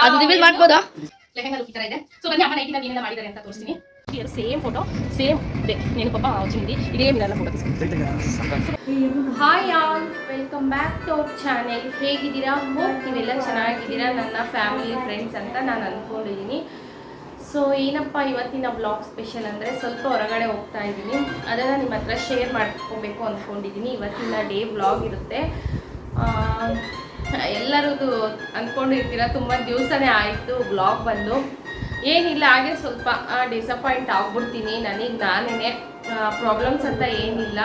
ಅದು ರಿವೀಲ್ ಮಾಡ್ಬೋದಾ? ಲೆಹಂಗಾ ಲುಕ್ ಈ ತರ ಇದೆ. ಸೊ ಬನ್ನಿ ಅಮ್ಮ ನೈಟಿನ ಏನೆಲ್ಲ ಮಾಡಿದ್ದಾರೆ ಅಂತ ತೋರಿಸ್ತೀನಿ. ಸೇಮ್ ಫೋಟೋ ಸೇಮ್ ಇದೆ. ನೀನು ಪಾಪ ಚಿಂದಿ ಇದೇ ಮಿರರ್ನ photo hi all, welcome back to our channel. ಹೇಗಿದ್ದೀರಾ? ಹೋಪ್ ನೀವೆಲ್ಲ ಚೆನ್ನಾಗಿದ್ದೀರಾ ನನ್ನ ಫ್ಯಾಮಿಲಿ ಫ್ರೆಂಡ್ಸ್ ಅಂತ ನಾನು ಅಂದ್ಕೊಂಡಿದ್ದೀನಿ. ಸೊ ಏನಪ್ಪ ಇವತ್ತಿನ ಬ್ಲಾಗ್ ಸ್ಪೆಷಲ್ ಅಂದರೆ ಸ್ವಲ್ಪ ಹೊರಗಡೆ ಹೋಗ್ತಾ ಇದ್ದೀನಿ, ಅದನ್ನು ನಿಮ್ಮ ಹತ್ರ ಶೇರ್ ಮಾಡ್ಕೋಬೇಕು ಅಂದ್ಕೊಂಡಿದ್ದೀನಿ. ಇವತ್ತಿನ ಡೇ ಬ್ಲಾಗ್ ಇರುತ್ತೆ. ಎಲ್ಲರದು ಅಂದ್ಕೊಂಡಿರ್ತೀರ ತುಂಬ ದಿವಸನೇ ಆಯಿತು ಬ್ಲಾಗ್ ಬಂದು. ಏನಿಲ್ಲ, ಹಾಗೆ ಸ್ವಲ್ಪ ಡಿಸಪಾಯಿಂಟ್ ಆಗ್ಬಿಡ್ತೀನಿ ನಾನೇ. ಪ್ರಾಬ್ಲಮ್ಸ್ ಅಂತ ಏನಿಲ್ಲ.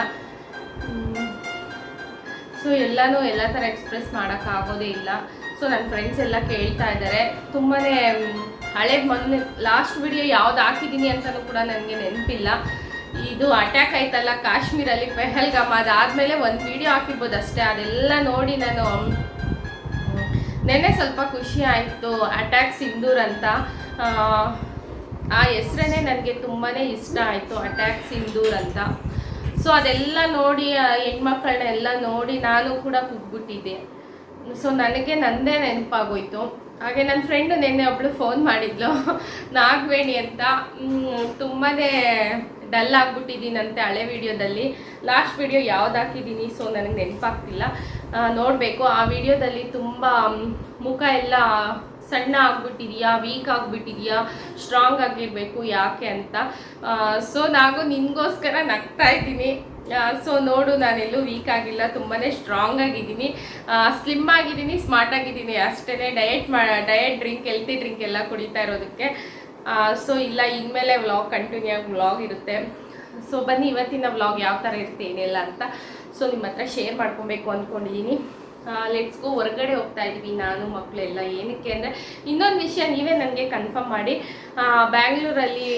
ಸೊ ಎಲ್ಲ ಥರ ಎಕ್ಸ್ಪ್ರೆಸ್ ಮಾಡೋಕ್ಕಾಗೋದೇ ಇಲ್ಲ. ಸೊ ನನ್ನ ಫ್ರೆಂಡ್ಸ್ ಎಲ್ಲ ಕೇಳ್ತಾ ಇದ್ದಾರೆ. ತುಂಬಾ ಹಳೆ ಮೊನ್ನೆ ಲಾಸ್ಟ್ ವಿಡಿಯೋ ಯಾವ್ದು ಹಾಕಿದ್ದೀನಿ ಅಂತಲೂ ಕೂಡ ನನಗೆ ನೆನಪಿಲ್ಲ. ಇದು ಅಟ್ಯಾಕ್ ಆಯ್ತಲ್ಲ ಕಾಶ್ಮೀರಲ್ಲಿ ಪೆಹಲ್ಗಾಮ್, ಅದಾದಮೇಲೆ ಒಂದು ವಿಡಿಯೋ ಹಾಕಿರ್ಬೋದು ಅಷ್ಟೇ. ಅದೆಲ್ಲ ನೋಡಿ ನಾನು ನೆನ್ನೆ ಸ್ವಲ್ಪ ಖುಷಿ ಆಯಿತು. ಅಟ್ಯಾಕ್ ಸಿಂಧೂರ್ ಅಂತ ಆ ಹೆಸ್ರೇ ನನಗೆ ತುಂಬಾ ಇಷ್ಟ ಆಯಿತು, ಅಟ್ಯಾಕ್ ಸಿಂಧೂರ್ ಅಂತ. ಸೊ ಅದೆಲ್ಲ ನೋಡಿ ಹೆಣ್ಮಕ್ಳನ್ನೆಲ್ಲ ನೋಡಿ ನಾನು ಕೂಡ ಕುಗ್ಬಿಟ್ಟಿದ್ದೆ. ಸೊ ನನಗೆ ನಂದೇ ನೆನಪಾಗೋಯ್ತು. ಹಾಗೆ ನನ್ನ ಫ್ರೆಂಡು ನೆನ್ನೆ ಒಬ್ಬಳು ಫೋನ್ ಮಾಡಿದ್ಲು, ನಾಗವೇಣಿ ಅಂತ. ತುಂಬಾ ಡಲ್ ಆಗಿಬಿಟ್ಟಿದ್ದೀನಂತೆ ಹಳೆ ವಿಡಿಯೋದಲ್ಲಿ. ಲಾಸ್ಟ್ ವಿಡಿಯೋ ಯಾವ್ದು ಹಾಕಿದ್ದೀನಿ ಸೊ ನನಗೆ ನೆನಪಾಗ್ತಿಲ್ಲ, ನೋಡಬೇಕು. ಆ ವಿಡಿಯೋದಲ್ಲಿ ತುಂಬ ಮುಖ ಎಲ್ಲ ಸಣ್ಣ ಆಗಿಬಿಟ್ಟಿದೆಯಾ, ವೀಕ್ ಆಗಿಬಿಟ್ಟಿದೆಯಾ, ಸ್ಟ್ರಾಂಗ್ ಆಗಿರಬೇಕು ಯಾಕೆ ಅಂತ. ಸೊ ನಾನು ನಿನಗೋಸ್ಕರ ನಗ್ತಾ ಇದ್ದೀನಿ. ಸೊ ನೋಡು, ನಾನೆಲ್ಲೂ ವೀಕ್ ಆಗಿಲ್ಲ, ತುಂಬಾ ಸ್ಟ್ರಾಂಗ್ ಆಗಿದ್ದೀನಿ, ಸ್ಲಿಮ್ ಆಗಿದ್ದೀನಿ, ಸ್ಮಾರ್ಟ್ ಆಗಿದ್ದೀನಿ ಅಷ್ಟೇ. ಡಯಟ್ ಡ್ರಿಂಕ್, ಹೆಲ್ತಿ ಡ್ರಿಂಕ್ ಎಲ್ಲ ಕುಡಿತಾ ಇರೋದಕ್ಕೆ. ಸೊ ಇಲ್ಲ, ಇನ್ಮೇಲೆ ವ್ಲಾಗ್ ಕಂಟಿನ್ಯೂ ಆಗಿ ವ್ಲಾಗ್ ಇರುತ್ತೆ. ಸೊ ಬನ್ನಿ ಇವತ್ತಿನ ವ್ಲಾಗ್ ಯಾವ ಥರ ಇರುತ್ತೆ ಏನೆಲ್ಲ ಅಂತ ಸೊ ನಿಮ್ಮ ಹತ್ರ ಶೇರ್ ಮಾಡ್ಕೊಬೇಕು ಅಂದ್ಕೊಂಡಿದ್ದೀನಿ. Let's go. ಹೊರಗಡೆ ಹೋಗ್ತಾ ಇದ್ವಿ ನಾನು ಮಕ್ಕಳೆಲ್ಲ. ಏನಕ್ಕೆ ಅಂದರೆ ಇನ್ನೊಂದು ವಿಷಯ ನೀವೇ ನನಗೆ ಕನ್ಫರ್ಮ್ ಮಾಡಿ. ಬ್ಯಾಂಗ್ಳೂರಲ್ಲಿ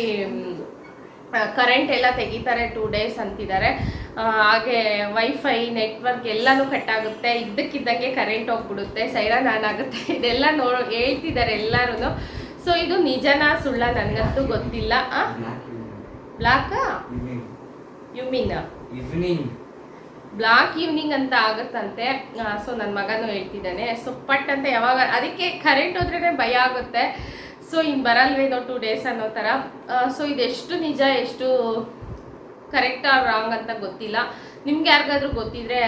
ಕರೆಂಟ್ ಎಲ್ಲ ತೆಗಿತಾರೆ 2 days ಅಂತಿದ್ದಾರೆ. ಹಾಗೆ ವೈಫೈ ನೆಟ್ವರ್ಕ್ ಎಲ್ಲನೂ ಕಟ್ಟಾಗುತ್ತೆ, ಇದ್ದಕ್ಕಿದ್ದಂಗೆ ಕರೆಂಟ್ ಹೋಗ್ಬಿಡುತ್ತೆ, ಸೈರನ್ ಆನ್ ಆಗುತ್ತೆ, ಇದೆಲ್ಲ ಹೇಳ್ತಿದ್ದಾರೆ ಎಲ್ಲರೂ. ಸೊ ಇದು ನಿಜನಾ ಸುಳ್ಳ ನನಗಂತೂ ಗೊತ್ತಿಲ್ಲ. ಬ್ಲಾಕ್ ಬ್ಲಾಕ್ ಈವ್ನಿಂಗ್ ಅಂತ ಆಗುತ್ತಂತೆ. ಸೊ ನನ್ನ ಮಗನೂ ಹೇಳ್ತಿದ್ದಾನೆ. ಸೊ ಪಟ್ ಅಂತ ಯಾವಾಗ ಅದಕ್ಕೆ ಕರೆಂಟ್ ಹೋದ್ರೇ ಭಯ ಆಗುತ್ತೆ. ಸೊ ಇನ್ನು ಬರಲ್ವೇನೋ 2 days ಅನ್ನೋ ಥರ. ಸೊ ಇದೆಷ್ಟು ನಿಜ ಎಷ್ಟು ಕರೆಕ್ಟ್ ಆರ್ ರಾಂಗ್ ಅಂತ ಗೊತ್ತಿಲ್ಲ. ನಿಮ್ಗೆ ಯಾರಿಗಾದ್ರೂ ಗೊತ್ತಿದ್ರೆ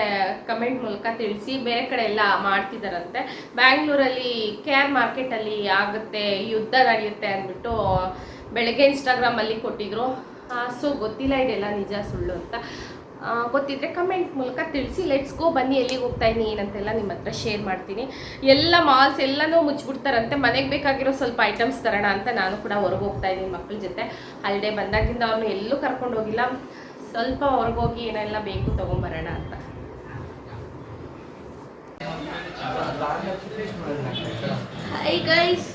ಕಮೆಂಟ್ ಮೂಲಕ ತಿಳಿಸಿ. ಬೇರೆ ಕಡೆ ಎಲ್ಲ ಮಾಡ್ತಿದ್ದಾರಂತೆ. ಬ್ಯಾಂಗ್ಳೂರಲ್ಲಿ KR ಮಾರ್ಕೆಟಲ್ಲಿ ಆಗುತ್ತೆ, ಯುದ್ಧ ನಡೆಯುತ್ತೆ ಅಂದ್ಬಿಟ್ಟು ಬೆಳಗ್ಗೆ ಇನ್ಸ್ಟಾಗ್ರಾಮಲ್ಲಿ ಕೊಟ್ಟಿದ್ರು. ಸೊ ಗೊತ್ತಿಲ್ಲ ಇದೆಲ್ಲ ನಿಜ ಸುಳ್ಳು ಅಂತ. ಗೊತ್ತಿದ್ರೆ ಕಮೆಂಟ್ ಮೂಲಕ ತಿಳಿಸಿ. Let's go. ಬನ್ನಿ ಎಲ್ಲಿಗೆ ಹೋಗ್ತಾ ಇದ್ದೀನಿ ಏನಂತೆಲ್ಲ ನಿಮ್ಮ ಹತ್ರ ಶೇರ್ ಮಾಡ್ತೀನಿ. ಎಲ್ಲ ಮಾಲ್ಸ್ ಎಲ್ಲನೂ ಮುಚ್ಚಿಬಿಡ್ತಾರಂತೆ. ಮನೆಗೆ ಬೇಕಾಗಿರೋ ಸ್ವಲ್ಪ ಐಟಮ್ಸ್ ತರೋಣ ಅಂತ ನಾನು ಕೂಡ ಹೊರಗೆ ಹೋಗ್ತಾ ಇದ್ದೀನಿ ಮಕ್ಕಳ ಜೊತೆ. ಹಾಲಿಡೇ ಬಂದಾಗಿಂದ ಅವ್ರನ್ನ ಎಲ್ಲೂ ಕರ್ಕೊಂಡು ಹೋಗಿಲ್ಲ. ಸ್ವಲ್ಪ ಹೊರಗೋಗಿ ಏನೆಲ್ಲ ಬೇಕು ತೊಗೊಂಬರೋಣ ಅಂತ. ಹೈ ಗೈಸ್,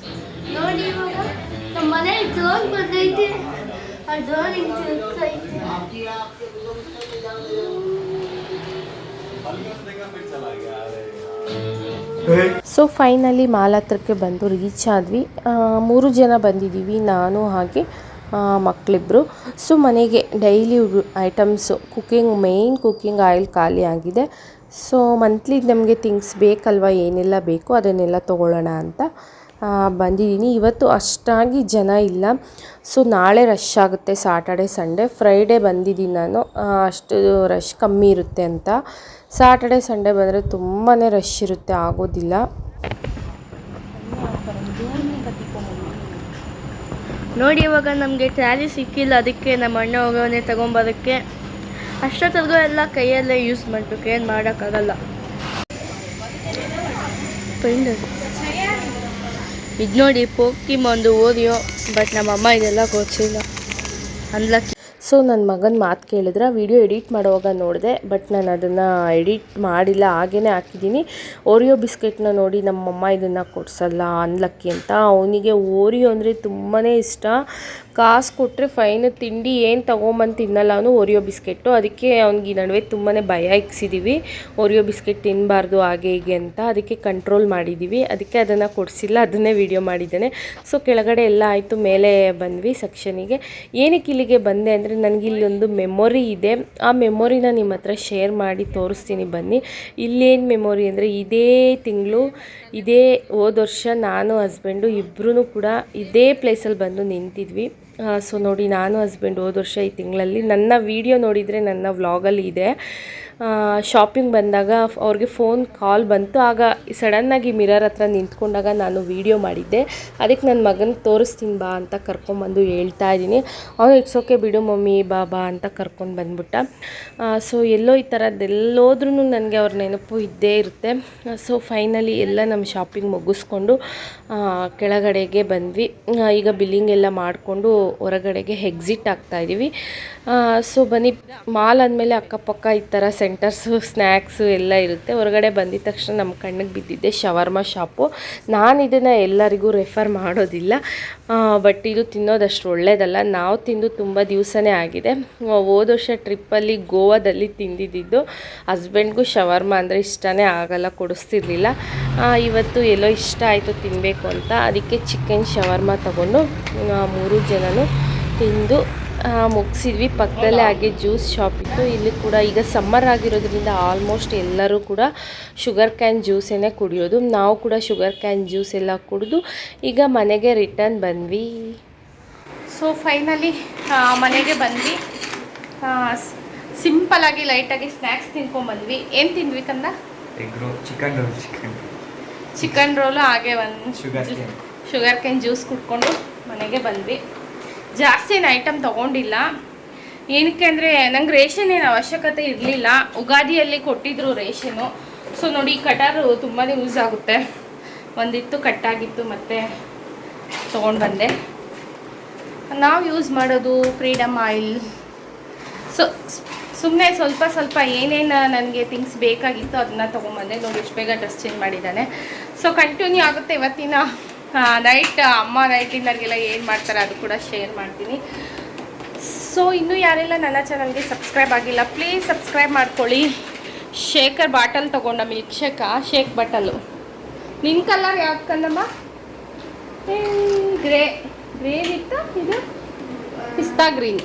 ನೋಡಿ ಇವಾಗ ನಮ್ಮ ಮನೆ ಡ್ರೋನ್ ಬಂದೈತೆ. ಆ ಡ್ರೋನ್ ಹಿಂಗೆ ತಿರುಗ್ತೈತೆ. ಸೊ ಫೈನಲಿ ಮಾಲ್ ಹತ್ರಕ್ಕೆ ಬಂದು ರೀಚ್ ಆದ್ವಿ. 3 ಜನ ಬಂದಿದ್ದೀವಿ, ನಾನು ಹಾಗೆ ಮಕ್ಕಳಿಬ್ಬರು. ಸೊ ಮನೆಗೆ daily items main cooking oil ಖಾಲಿ ಆಗಿದೆ. ಸೊ ಮಂತ್ಲಿ ನಮಗೆ ಥಿಂಗ್ಸ್ ಬೇಕಲ್ವ, ಏನೆಲ್ಲ ಬೇಕು ಅದನ್ನೆಲ್ಲ ತೊಗೊಳ್ಳೋಣ ಅಂತ ಬಂದಿದ್ದೀನಿ. ಇವತ್ತು ಅಷ್ಟಾಗಿ ಜನ ಇಲ್ಲ. ಸೊ ನಾಳೆ ರಶ್ ಆಗುತ್ತೆ, ಸಾಟರ್ಡೆ ಸಂಡೇ. ಫ್ರೈಡೇ ಬಂದಿದ್ದೀನಿ ನಾನು, ಅಷ್ಟು ರಶ್ ಕಮ್ಮಿ ಇರುತ್ತೆ ಅಂತ. ಸಾಟರ್ಡೆ ಸಂಡೇ ಬಂದರೆ ತುಂಬಾ ರಶ್ ಇರುತ್ತೆ, ಆಗೋದಿಲ್ಲ. ನೋಡಿ ಇವಾಗ ನಮಗೆ ಟ್ರಾಲಿ ಸಿಕ್ಕಿಲ್ಲ, ಅದಕ್ಕೆ ನಮ್ಮ ಅಣ್ಣ ಹೋಗೋನೆ ತಗೊಂಬರೋಕ್ಕೆ. ಅಷ್ಟೊತ್ತಿಗೂ ಎಲ್ಲ ಕೈಯಲ್ಲೇ ಯೂಸ್ ಮಾಡಬೇಕು, ಏನು ಮಾಡೋಕ್ಕಾಗಲ್ಲ. ಇದು ನೋಡಿ ಪೋಕಿಮೊಂದು ಓರಿಯೋ, ಬಟ್ ನಮ್ಮಮ್ಮ ಇದೆಲ್ಲ ಗೊತ್ತಿಲ್ಲ ಅನ್ಲಕ್ಕಿ. ಸೊ ನನ್ನ ಮಗನ ಮಾತು ಕೇಳಿದ್ರೆ ವಿಡಿಯೋ ಎಡಿಟ್ ಮಾಡುವಾಗ ನೋಡಿದೆ, ಬಟ್ ನಾನು ಅದನ್ನು ಎಡಿಟ್ ಮಾಡಿಲ್ಲ, ಹಾಗೇ ಹಾಕಿದ್ದೀನಿ. ಓರಿಯೋ ಬಿಸ್ಕೆಟ್ನ ನೋಡಿ ನಮ್ಮಮ್ಮ ಇದನ್ನು ಕೊಡಿಸಲ್ಲ ಅನ್ಲಕ್ಕಿ ಅಂತ. ಅವನಿಗೆ ಓರಿಯೋ ಅಂದರೆ ತುಂಬಾ ಇಷ್ಟ. ಕಾಸು ಕೊಟ್ಟರೆ ಫೈನ್, ತಿಂಡಿ ಏನು ತೊಗೊಂಬಂದು ತಿನ್ನಲ್ಲ ಅವನು, ಓರಿಯೋ ಬಿಸ್ಕೆಟು. ಅದಕ್ಕೆ ಅವ್ನಿಗೆ ಈ ನಡುವೆ ತುಂಬಾ ಭಯ ಇಕ್ಸಿದ್ದೀವಿ, ಓರಿಯೋ ಬಿಸ್ಕೆಟ್ ತಿನ್ನಬಾರ್ದು ಹಾಗೆ ಹೀಗೆ ಅಂತ. ಅದಕ್ಕೆ ಕಂಟ್ರೋಲ್ ಮಾಡಿದ್ದೀವಿ, ಅದಕ್ಕೆ ಅದನ್ನು ಕೊಡಿಸಿಲ್ಲ, ಅದನ್ನೇ ವಿಡಿಯೋ ಮಾಡಿದ್ದೇನೆ. ಸೊ ಕೆಳಗಡೆ ಎಲ್ಲ ಆಯಿತು, ಮೇಲೆ ಬಂದ್ವಿ ಸೆಕ್ಷನಿಗೆ. ಏನಕ್ಕೆ ಇಲ್ಲಿಗೆ ಬಂದೆ ಅಂದರೆ ನನಗಿಲ್ಲೊಂದು ಮೆಮೊರಿ ಇದೆ. ಆ ಮೆಮೊರಿನ ನಿಮ್ಮ ಹತ್ರ ಶೇರ್ ಮಾಡಿ ತೋರಿಸ್ತೀನಿ ಬನ್ನಿ. ಇಲ್ಲೇನು ಮೆಮೊರಿ ಅಂದರೆ ಇದೇ ತಿಂಗಳು ಹೋದ ವರ್ಷ ನಾನು ಹಸ್ಬೆಂಡು ಇಬ್ಬರೂ ಕೂಡ ಇದೇ ಪ್ಲೇಸಲ್ಲಿ ಬಂದು ನಿಂತಿದ್ವಿ. ಸೊ ನೋಡಿ, ನಾನು ಹಸ್ಬೆಂಡ್ ಹೋದ ವರ್ಷ ಈ ತಿಂಗಳಲ್ಲಿ ನನ್ನ ವೀಡಿಯೋ ನೋಡಿದರೆ ನನ್ನ ವ್ಲಾಗಲ್ಲಿ ಇದೆ. ಶಾಪಿಂಗ್ ಬಂದಾಗ ಅವ್ರಿಗೆ ಫೋನ್ ಕಾಲ್ ಬಂತು. ಆಗ ಸಡನ್ನಾಗಿ ಮಿರರ್ ಹತ್ರ ನಿಂತ್ಕೊಂಡಾಗ ನಾನು ವೀಡಿಯೋ ಮಾಡಿದ್ದೆ. ಅದಕ್ಕೆ ನನ್ನ ಮಗನಿಗೆ ತೋರಿಸ್ತೀನಿ ಬಾ ಅಂತ ಕರ್ಕೊಂಬಂದು ಹೇಳ್ತಾ ಇದ್ದೀನಿ. ಅವನು ಇಟ್ಸ್ ಓಕೆ ಬಿಡು ಮಮ್ಮಿ ಬಾ ಅಂತ ಕರ್ಕೊಂಡು ಬಂದ್ಬಿಟ್ಟ. ಸೊ ಎಲ್ಲೋ ಈ ಥರದ್ದೆಲ್ಲೋದ್ರೂ ನನಗೆ ಅವ್ರ ನೆನಪು ಇದ್ದೇ ಇರುತ್ತೆ. ಸೊ ಫೈನಲಿ ಎಲ್ಲ ನಮ್ಮ ಶಾಪಿಂಗ್ ಮುಗಿಸ್ಕೊಂಡು ಕೆಳಗಡೆಗೆ ಬಂದ್ವಿ. ಈಗ ಬಿಲ್ಲಿಂಗ್ ಎಲ್ಲ ಮಾಡಿಕೊಂಡು ಹೊರಗಡೆಗೆ ಎಕ್ಸಿಟ್ ಆಗ್ತಾಯಿದ್ದೀವಿ. ಸೊ ಬನ್ನಿ, ಮಾಲ್ ಅಂದಮೇಲೆ ಅಕ್ಕಪಕ್ಕ ಈ ಥರ ಸೆಂಟರ್ಸು ಸ್ನ್ಯಾಕ್ಸು ಎಲ್ಲ ಇರುತ್ತೆ. ಹೊರಗಡೆ ಬಂದಿದ ತಕ್ಷಣ ನಮ್ಮ ಕಣ್ಣಿಗೆ ಬಿದ್ದಿದ್ದೆ ಶವರ್ಮ ಶಾಪು. ನಾನು ಇದನ್ನು ಎಲ್ಲರಿಗೂ ರೆಫರ್ ಮಾಡೋದಿಲ್ಲ, ಬಟ್ ಇದು ತಿನ್ನೋದಷ್ಟು ಒಳ್ಳೆಯದಲ್ಲ. ನಾವು ತಿಂದು ತುಂಬ ದಿವಸನೇ ಆಗಿದೆ. ಹೋದ ವರ್ಷ ಟ್ರಿಪ್ಪಲ್ಲಿ ಗೋವಾದಲ್ಲಿ ತಿಂದಿದ್ದು. ಹಸ್ಬೆಂಡ್ಗೂ ಶವರ್ಮ ಅಂದರೆ ಇಷ್ಟನೇ ಆಗಲ್ಲ, ಕೊಡಿಸ್ತಿರ್ಲಿಲ್ಲ. ಇವತ್ತು ಎಲ್ಲೋ ಇಷ್ಟ ಆಯಿತು ತಿನ್ನಬೇಕು ಅಂತ, ಅದಕ್ಕೆ ಚಿಕನ್ ಶವರ್ಮ ತೊಗೊಂಡು 3 ಜನನು ತಿಂದು ಮುಗಿಸಿದ್ವಿ. ಪಕ್ಕದಲ್ಲೇ ಹಾಗೆ ಜ್ಯೂಸ್ ಶಾಪ್ ಇತ್ತು. ಇಲ್ಲಿ ಕೂಡ ಈಗ ಸಮ್ಮರ್ ಆಗಿರೋದ್ರಿಂದ ಆಲ್ಮೋಸ್ಟ್ ಎಲ್ಲರೂ ಕೂಡ ಶುಗರ್ ಕ್ಯಾನ್ ಜ್ಯೂಸನ್ನೇ ಕುಡಿಯೋದು. ನಾವು ಕೂಡ ಶುಗರ್ ಕ್ಯಾನ್ ಜ್ಯೂಸ್ ಎಲ್ಲ ಕುಡಿದು ಈಗ ಮನೆಗೆ ರಿಟರ್ನ್ ಬಂದ್ವಿ. ಸೊ ಫೈನಲಿ ಮನೆಗೆ ಬಂದ್ವಿ. ಸಿಂಪಲಾಗಿ ಲೈಟಾಗಿ ಸ್ನ್ಯಾಕ್ಸ್ ತಿನ್ಕೊಂಡ್ಬಂದ್ವಿ. ಏನು ತಿಂದ್ವಿ ಕಂದ? ಚಿಕನ್ ರೋಲು ಹಾಗೆ ಒಂದು ಶುಗರ್ ಕ್ಯಾನ್ ಜ್ಯೂಸ್ ಕುಡ್ಕೊಂಡು ಮನೆಗೆ ಬಂದ್ವಿ. ಜಾಸ್ತಿ ಏನು ಐಟಮ್ ತೊಗೊಂಡಿಲ್ಲ. ಏನಕ್ಕೆ ಅಂದರೆ ನಂಗೆ ರೇಷನ್ ಏನು ಅವಶ್ಯಕತೆ ಇರಲಿಲ್ಲ. ಉಗಾದಿಯಲ್ಲಿ ಕೊಟ್ಟಿದ್ರು ರೇಷನು. ಸೊ ನೋಡಿ, ಕಟರು ತುಂಬಾ ಯೂಸ್ ಆಗುತ್ತೆ. ಒಂದಿತ್ತು ಕಟ್ಟಾಗಿತ್ತು, ಮತ್ತು ತೊಗೊಂಡು ಬಂದೆ. ನಾವು ಯೂಸ್ ಮಾಡೋದು ಫ್ರೀಡಮ್ ಆಯಿಲ್. ಸೊ ಸುಮ್ಮನೆ ಸ್ವಲ್ಪ ಏನೇನು ನನಗೆ ಥಿಂಗ್ಸ್ ಬೇಕಾಗಿತ್ತು ಅದನ್ನ ತೊಗೊಂಬಂದೆ. ನೋಡಿ ಎಷ್ಟು ಬೇಗ ಡ್ರೆಸ್ ಚೇಂಜ್ ಮಾಡಿದ್ದಾನೆ. ಸೊ ಕಂಟಿನ್ಯೂ ಆಗುತ್ತೆ ಇವತ್ತಿನ ನೈಟ್. ಅಮ್ಮ ನೈಟ್ ಡಿನ್ನರ್ಗೆಲ್ಲ ಏನು ಮಾಡ್ತಾರೆ ಅದು ಕೂಡ ಶೇರ್ ಮಾಡ್ತೀನಿ. ಸೊ ಇನ್ನೂ ಯಾರೆಲ್ಲ ನನ್ನ ಚಾನಲ್ಗೆ ಸಬ್ಸ್ಕ್ರೈಬ್ ಆಗಿಲ್ಲ, ಪ್ಲೀಸ್ ಸಬ್ಸ್ಕ್ರೈಬ್ ಮಾಡ್ಕೊಳ್ಳಿ. ಶೇಕರ್ ಬಾಟಲ್ ತೊಗೊಂಡ, ಮಿಲ್ಕ್ ಶೇಕ್ ಬಾಟಲು. ನಿನ್ನ ಕಲರ್ ಯಾವ್ದು ಕಣ್ಣಮ್ಮ? ಗ್ರೇ ವಿತ್ ಇದು pista green.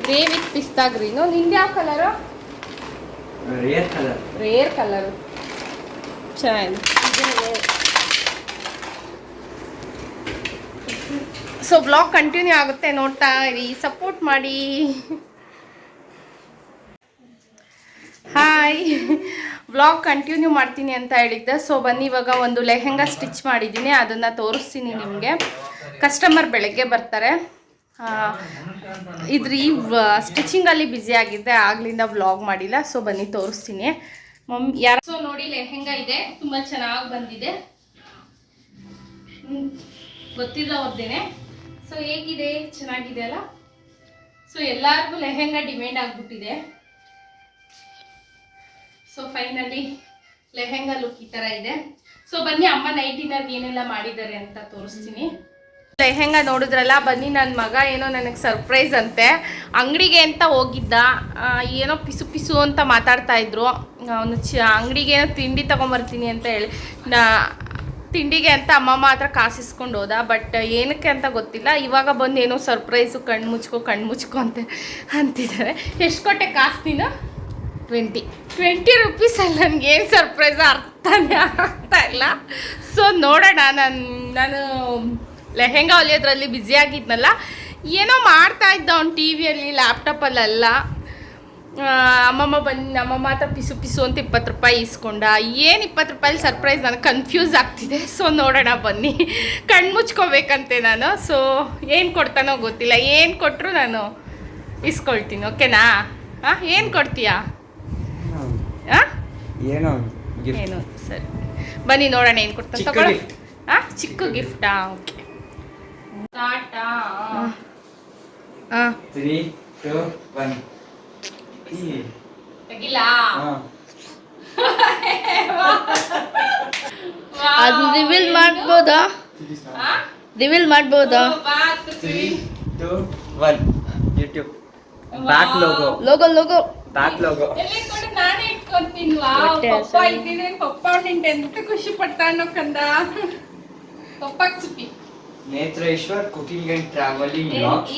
Grey with pista green. ನಿಂದು ಯಾವ ಕಲರು? Rare colour. ಚೆನ್ನಾಗಿದೆ. ಸೊ ಬ್ಲಾಗ್ ಕಂಟಿನ್ಯೂ ಆಗುತ್ತೆ, ನೋಡ್ತಾ ಇರಿ, ಸಪೋರ್ಟ್ ಮಾಡಿ. ಹಾಯ್, ವ್ಲಾಗ್ ಕಂಟಿನ್ಯೂ ಮಾಡ್ತೀನಿ ಅಂತ ಹೇಳಿದ್ದೆ. ಸೊ ಬನ್ನಿ, ಇವಾಗ ಒಂದು ಲೆಹೆಂಗಾ ಸ್ಟಿಚ್ ಮಾಡಿದ್ದೀನಿ, ಅದನ್ನು ತೋರಿಸ್ತೀನಿ ನಿಮಗೆ. ಕಸ್ಟಮರ್ ಬೆಳಗ್ಗೆ ಬರ್ತಾರೆ. ಈ ಸ್ಟಿಚಿಂಗಲ್ಲಿ ಬ್ಯುಸಿ ಆಗಿದ್ದೆ, ಆಗ್ಲಿಂದ ವ್ಲಾಗ್ ಮಾಡಿಲ್ಲ. ಸೊ ಬನ್ನಿ ತೋರಿಸ್ತೀನಿ. ಸೊ ನೋಡಿ, ಲೆಹೆಂಗಾ ಇದೆ, ತುಂಬ ಚೆನ್ನಾಗಿ ಬಂದಿದೆ, ಗೊತ್ತಿರೋರ್ದೇನೆ. ಸೊ ಹೇಗಿದೆ? ಚೆನ್ನಾಗಿದೆ ಅಲ್ಲ? ಸೊ ಎಲ್ಲರಿಗೂ ಲೆಹೆಂಗಾ ಡಿಮ್ಯಾಂಡ್ ಆಗಿಬಿಟ್ಟಿದೆ. ಸೊ ಫೈನಲಿ ಲೆಹೆಂಗಾ ಲುಕ್ ಈ ಥರ ಇದೆ. ಸೊ ಬನ್ನಿ, ಅಮ್ಮ ನೈಟ್ ಡಿನ್ನರ್ಗೆ ಏನೆಲ್ಲ ಮಾಡಿದ್ದಾರೆ ಅಂತ ತೋರಿಸ್ತೀನಿ. ಲೆಹೆಂಗಾ ನೋಡಿದ್ರಲ್ಲ, ಬನ್ನಿ, ನನ್ನ ಮಗ ಏನೋ ನನಗೆ ಸರ್ಪ್ರೈಸ್ ಅಂತೆ. ಅಂಗಡಿಗೆ ಅಂತ ಹೋಗಿದ್ದ, ಏನೋ ಪಿಸು ಅಂತ ಮಾತಾಡ್ತಾ ಇದ್ರು. ಅವನು ಅಂಗಡಿಗೆ ಏನೋ ತಿಂಡಿ ತೊಗೊಂಬರ್ತೀನಿ ಅಂತ ಹೇಳಿ, ತಿಂಡಿಗೆ ಅಂತ ಅಮ್ಮಮ್ಮ ಹತ್ರ ಕಾಸಿಸ್ಕೊಂಡು ಹೋದ. ಬಟ್ ಏನಕ್ಕೆ ಅಂತ ಗೊತ್ತಿಲ್ಲ. ಇವಾಗ ಬಂದು ಏನೋ ಸರ್ಪ್ರೈಸು, ಕಣ್ಣು ಮುಚ್ಕೊ ಅಂತಿದ್ದಾರೆ. ಎಷ್ಟು ಕೊಟ್ಟೆ ಕಾಸು ನೀನು? 20 ರುಪೀಸಲ್ಲಿ ನನಗೇನು ಸರ್ಪ್ರೈಸ್ ಅರ್ಥನೇ ಆಗ್ತಾ ಇಲ್ಲ. ಸೊ ನೋಡೋಣ. ನಾನು ಲೆಹೆಂಗಾ ಹೊಲಿಯೋದ್ರಲ್ಲಿ ಬ್ಯುಸಿಯಾಗಿದ್ನಲ್ಲ, ಏನೋ ಮಾಡ್ತಾ ಇದ್ದ ಅವ್ನು ಟಿ ವಿಯಲ್ಲಿ, ಲ್ಯಾಪ್ಟಾಪಲ್ಲೆಲ್ಲ. ನಮ್ಮಮ್ಮ ಹತ್ರ ಪಿಸು ಅಂತ 20 ರೂಪಾಯಿ ಇಸ್ಕೊಂಡ. ಏನು 20 ರೂಪಾಯಿ ಸರ್ಪ್ರೈಸ್? ನನಗೆ ಕನ್ಫ್ಯೂಸ್ ಆಗ್ತಿದೆ. ಸೊ ನೋಡೋಣ ಬನ್ನಿ. ಕಣ್ಣು ಮುಚ್ಕೋಬೇಕಂತೆ ನಾನು. ಸೊ ಏನು ಕೊಡ್ತಾನೋ ಗೊತ್ತಿಲ್ಲ. ಏನು ಕೊಟ್ಟರು ನಾನು ಇಸ್ಕೊಳ್ತೀನಿ, ಓಕೆನಾ? ಏನು ಕೊಡ್ತೀಯಾ? ಏನು? ಸರಿ ಬನ್ನಿ ನೋಡೋಣ ಏನು ಕೊಡ್ತಾನೆ. ತಗೊಳ್ಳಿ. ಚಿಕ್ಕ ಗಿಫ್ಟಾ? ಓಕೆ, ಟಾಟಾ. 3, 2, 1. ತೆಗಿಲ್ಲ. ಅದು ರಿವೀಲ್ ಮಾಡ್ಬೋದಾ? 3, 2, 1. YouTube back logo. ನಾನೇ ಇಟ್ಕೊಂತೀನಿ. ಪಪ್ಪ ಇದ್ದೀನಿ. ಪಪ್ಪ ನಿಂಟೆ ಎಂತ ಖುಷಿ ಪಡ್ತಾನೋ ಕಂದ. ಪಪ್ಪ ಸುಪ್ಪಿ. ನೇತ್ರೇಶ್ವರ್ ಕುಕಿಂಗ್ ಅಂಡ್ ಟ್ರಾವೆಲಿಂಗ್ ಬ್ಲಾಗ್ಸ್.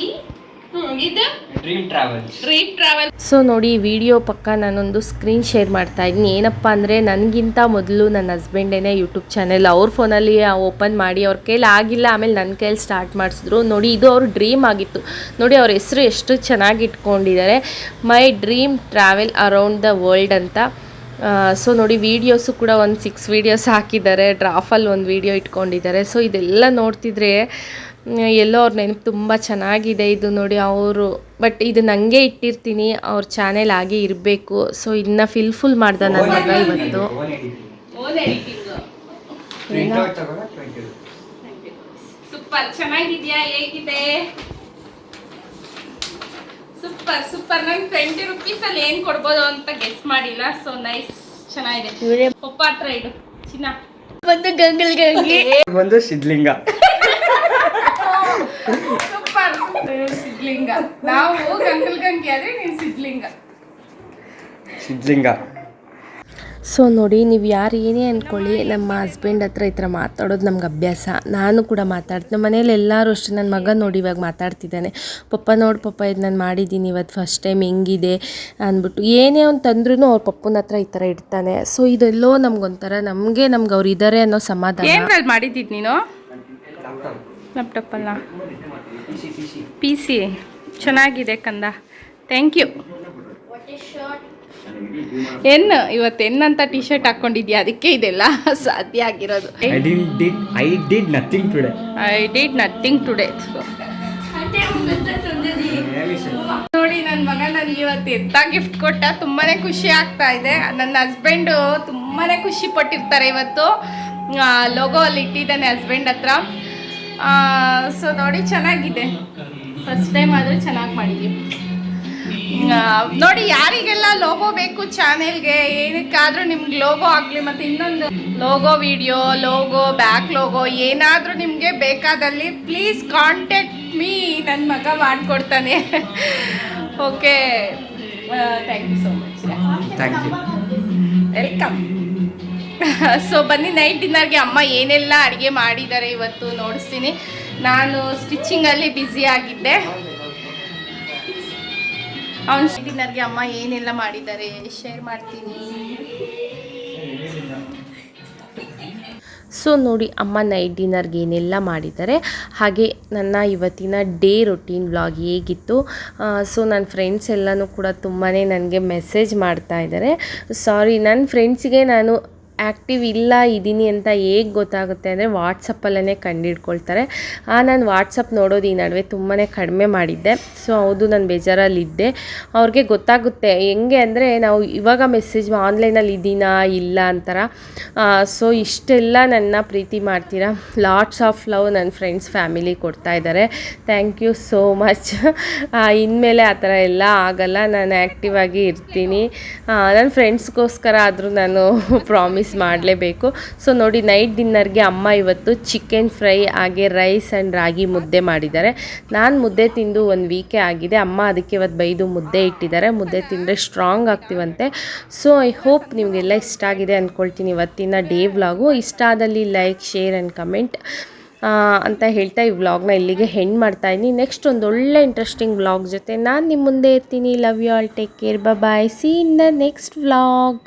ಇದು dream travel. Dream travel. So ನೋಡಿ ಈ ವಿಡಿಯೋ ಪಕ್ಕ ನಾನೊಂದು ಸ್ಕ್ರೀನ್ ಶೇರ್ ಮಾಡ್ತಾ ಇದ್ದೀನಿ. ಏನಪ್ಪ ಅಂದರೆ ನನಗಿಂತ ಮೊದಲು ನನ್ನ ಹಸ್ಬೆಂಡೇನೆ ಯೂಟ್ಯೂಬ್ ಚಾನೆಲ್ ಅವ್ರ ಫೋನಲ್ಲಿ ಓಪನ್ ಮಾಡಿ ಅವ್ರ ಕೈಲಿ ಆಗಿಲ್ಲ, ಆಮೇಲೆ ನನ್ನ ಕೈಲಿ ಸ್ಟಾರ್ಟ್ ಮಾಡಿಸಿದ್ರು. ನೋಡಿ ಇದು ಅವ್ರ ಡ್ರೀಮ್ ಆಗಿತ್ತು. ನೋಡಿ ಅವ್ರ ಹೆಸರು ಎಷ್ಟು ಚೆನ್ನಾಗಿ ಇಟ್ಕೊಂಡಿದ್ದಾರೆ, my dream travel around the world ಅಂತ. ಸೊ ನೋಡಿ ವೀಡಿಯೋಸು ಕೂಡ ಒಂದು 6 ವೀಡಿಯೋಸ್ ಹಾಕಿದ್ದಾರೆ, ಡ್ರಾಫಲ್ಲಿ ಒಂದು ವೀಡಿಯೋ ಇಟ್ಕೊಂಡಿದ್ದಾರೆ. ಸೊ ಇದೆಲ್ಲ ನೋಡ್ತಿದ್ರೆ ಎಲ್ಲೋ ಅವ್ರ ನೆನಪು ತುಂಬ ಚೆನ್ನಾಗಿದೆ. ಇದು ನೋಡಿ ಅವರು, ಬಟ್ ಇದು ನನಗೆ ಇಟ್ಟಿರ್ತೀನಿ, ಅವ್ರ ಚಾನೆಲ್ ಆಗಿ ಇರಬೇಕು. ಸೊ ಇದನ್ನ ಫುಲ್ ಮಾಡ್ದ ನನ್ನ ಮಗ ಇವತ್ತು. Own editing. ಸೂಪರ್, ಚೆನ್ನಾಗಿದ್ಯಾ? ಹೇಗಿದೆ? Super super. ನಂಗೆ 20 ರೂಪೀಸಲ್ಲಿ ಏನು ಕೊಡ್ಬೋದು ಅಂತ ಗೆಸ್ ಮಾಡಿಲ್ಲ. ಸೊ ನೈಸ್, ಚೆನ್ನಾಗಿದೆ. ಪಪ್ಪ ಹತ್ರ ಇಡು ಚಿನ್ನ. ಬಂದು ಗಂಗಿ ಒಂದು ಸಿದ್ಲಿಂಗ. ಸೂಪರ್, ಸಿದ್ಲಿಂಗ. ನಾವು ಗಂಗಿ ಆದ್ರೆ ನೀನು ಸಿದ್ಲಿಂಗ. ಸೊ ನೋಡಿ ನೀವು ಯಾರು ಏನೇ ಅಂದ್ಕೊಳ್ಳಿ, ನಮ್ಮ ಹಸ್ಬೆಂಡ್ ಹತ್ರ ಈ ಥರ ಮಾತಾಡೋದು ನಮ್ಗೆ ಅಭ್ಯಾಸ. ನಾನು ಕೂಡ ಮಾತಾಡ್ತೀನಿ. ನಮ್ಮ ಮನೇಲಿ ಎಲ್ಲರೂ ಅಷ್ಟೇ. ನನ್ನ ಮಗ ನೋಡಿ ಇವಾಗ ಮಾತಾಡ್ತಿದ್ದಾನೆ, ಪಪ್ಪ ನೋಡಿ ಪಪ್ಪ ಇದು ನಾನು ಮಾಡಿದ್ದೀನಿ ಇವತ್ತು ಫಸ್ಟ್ ಟೈಮ್, ಹೆಂಗಿದೆ ಅಂದ್ಬಿಟ್ಟು. ಏನೇ ಒಂದು ತಂದ್ರೂ ಅವ್ರ ಪಪ್ಪನ ಹತ್ರ ಈ ಥರ ಇಡ್ತಾನೆ. ಸೊ ಇದೆಲ್ಲೋ ನಮ್ಗೆ ಅವ್ರು ಇದ್ದಾರೆ ಅನ್ನೋ ಸಮಾಧಾನ. ಏನ್ರಲ್ಲಿ ಮಾಡಿದ್ದಿದ್ದು ನೀನು? ಲ್ಯಾಪ್ಟಾಪಲ್ಲ, PC. ಚೆನ್ನಾಗಿದೆ ಕಂದ, ಥ್ಯಾಂಕ್ ಯು. ಇವತ್ತು ಅಂತ ಟಿ ಶರ್ಟ್ ಹಾಕೊಂಡಿದ್ಯಾ, ಅದಕ್ಕೆ ಇದೆಲ್ಲ ಸಾಧ್ಯ ಆಗಿರೋದು. I did nothing today. ನೋಡಿ ನನ್ನ ಮಗ ನನಗೆ ಇವತ್ತು ಎಂತ ಗಿಫ್ಟ್ ಕೊಟ್ಟ, ತುಂಬಾನೇ ಖುಷಿ ಆಗ್ತಾ ಇದೆ. ನನ್ನ ಹಸ್ಬೆಂಡು ತುಂಬಾನೇ ಖುಷಿ ಪಟ್ಟಿರ್ತಾರೆ. ಇವತ್ತು ಲೋಗೋ ಅಲ್ಲಿ ಇಟ್ಟಿದ್ದಾನೆ ಹಸ್ಬೆಂಡ್ ಹತ್ರ. ಸೊ ನೋಡಿ ಚೆನ್ನಾಗಿದೆ, ಫಸ್ಟ್ ಟೈಮ್ ಆದರೂ ಚೆನ್ನಾಗಿ ಮಾಡಿದ್ದೀವಿ. ನೋಡಿ ಯಾರಿಗೆಲ್ಲ ಲೋಗೋ ಬೇಕು ಚಾನೆಲ್ಗೆ, ಏನಕ್ಕಾದರೂ ನಿಮ್ಗೆ ಲೋಗೋ ಆಗಲಿ, ಮತ್ತು ಇನ್ನೊಂದು logo video, logo back logo ಏನಾದರೂ ನಿಮಗೆ ಬೇಕಾದಲ್ಲಿ ಪ್ಲೀಸ್ ಕಾಂಟ್ಯಾಕ್ಟ್ ಮೀ. ನನ್ನ ಮಗ ಮಾಡಿಕೊಡ್ತಾನೆ. Okay, thank you so much. Thank you, welcome. So ಬನ್ನಿ ನೈಟ್ ಡಿನ್ನರ್ಗೆ ಅಮ್ಮ ಏನೆಲ್ಲ ಅಡುಗೆ ಮಾಡಿದ್ದಾರೆ ಇವತ್ತು ನೋಡಿಸ್ತೀನಿ. ನಾನು ಸ್ಟಿಚಿಂಗಲ್ಲಿ ಬ್ಯುಸಿ ಆಗಿದ್ದೆ. ಅವನು ಡಿನ್ನರ್ಗೆ ಅಮ್ಮ ಏನೆಲ್ಲ ಮಾಡಿದ್ದಾರೆ ಶೇರ್ ಮಾಡ್ತೀನಿ. ಸೊ ನೋಡಿ ಅಮ್ಮ ನೈಟ್ ಡಿನ್ನರ್ಗೆ ಏನೆಲ್ಲ ಮಾಡಿದ್ದಾರೆ, ಹಾಗೆ ನನ್ನ ಇವತ್ತಿನ ಡೇ ರೊಟೀನ್ ವ್ಲಾಗ್ ಹೇಗಿತ್ತು. ಸೊ ನನ್ನ ಫ್ರೆಂಡ್ಸ್ ಎಲ್ಲನೂ ಕೂಡ ತುಂಬಾ ನನಗೆ ಮೆಸೇಜ್ ಮಾಡ್ತಾ ಇದ್ದಾರೆ. ಸಾರಿ, ನನ್ನ ಫ್ರೆಂಡ್ಸಿಗೆ ನಾನು ಆ್ಯಕ್ಟಿವ್ ಇದ್ದೀನಿ ಅಂತ ಹೇಗೆ ಗೊತ್ತಾಗುತ್ತೆ ಅಂದರೆ ವಾಟ್ಸಪ್ಪಲ್ಲೇ ಕಂಡುಹಿಡ್ಕೊಳ್ತಾರೆ. ನಾನು ವಾಟ್ಸಪ್ ನೋಡೋದು ಈ ನಡುವೆ ತುಂಬಾ ಕಡಿಮೆ ಮಾಡಿದ್ದೆ. ಸೊ ಹೌದು, ನಾನು ಬೇಜಾರಲ್ಲಿದ್ದೆ. ಅವ್ರಿಗೆ ಗೊತ್ತಾಗುತ್ತೆ ಹೆಂಗೆ ಅಂದರೆ ನಾವು ಇವಾಗ ಮೆಸೇಜ್ ಆನ್ಲೈನಲ್ಲಿ ಇದ್ದೀನಾ ಇಲ್ಲ ಅಂತಾರ. ಸೊ ಇಷ್ಟೆಲ್ಲ ನನ್ನ ಪ್ರೀತಿ ಮಾಡ್ತೀರಾ. ಲಾಟ್ಸ್ ಆಫ್ ಲವ್ ನನ್ನ ಫ್ರೆಂಡ್ಸ್ ಫ್ಯಾಮಿಲಿ ಕೊಡ್ತಾ ಇದ್ದಾರೆ. Thank you so much. ಇನ್ಮೇಲೆ ಆ ಥರ ಎಲ್ಲ ಆಗಲ್ಲ, ನಾನು ಆ್ಯಕ್ಟಿವ್ ಆಗಿ ಇರ್ತೀನಿ. ನನ್ನ ಫ್ರೆಂಡ್ಸ್ಗೋಸ್ಕರ ಆದರೂ ನಾನು ಪ್ರಾಮಿಸ್ ಮಾಡಲೇಬೇಕು. ಸೊ ನೋಡಿ ನೈಟ್ ಡಿನ್ನರ್ಗೆ ಅಮ್ಮ ಇವತ್ತು ಚಿಕನ್ ಫ್ರೈ ಹಾಗೆ ರೈಸ್ ಆ್ಯಂಡ್ ರಾಗಿ ಮುದ್ದೆ ಮಾಡಿದ್ದಾರೆ. ನಾನು ಮುದ್ದೆ ತಿಂದು 1 ವೀಕೆ ಆಗಿದೆ. ಅಮ್ಮ ಅದಕ್ಕೆ ಇವತ್ತು ಬೈದು ಮುದ್ದೆ ಇಟ್ಟಿದ್ದಾರೆ. ಮುದ್ದೆ ತಿಂದರೆ ಸ್ಟ್ರಾಂಗ್ ಆಗ್ತೀವಂತೆ. ಸೊ ಐ ಹೋಪ್ ನಿಮಗೆಲ್ಲ ಇಷ್ಟ ಆಗಿದೆ ಅಂದ್ಕೊಳ್ತೀನಿ ಇವತ್ತಿನ ಡೇ ವ್ಲಾಗು. ಇಷ್ಟ ಆದಲ್ಲಿ ಲೈಕ್, ಶೇರ್ ಆ್ಯಂಡ್ ಕಮೆಂಟ್ ಅಂತ ಹೇಳ್ತಾ ಈ ವ್ಲಾಗ್ನ ಇಲ್ಲಿಗೆ ಹೆಂಡ್ ಮಾಡ್ತಾಯಿದ್ದೀನಿ. ನೆಕ್ಸ್ಟ್ ಒಂದು ಒಳ್ಳೆ ಇಂಟ್ರೆಸ್ಟಿಂಗ್ ವ್ಲಾಗ್ ಜೊತೆ ನಾನು ನಿಮ್ಮ ಮುಂದೆ ಇರ್ತೀನಿ. Love you all, take care, bye, see in the next vlog.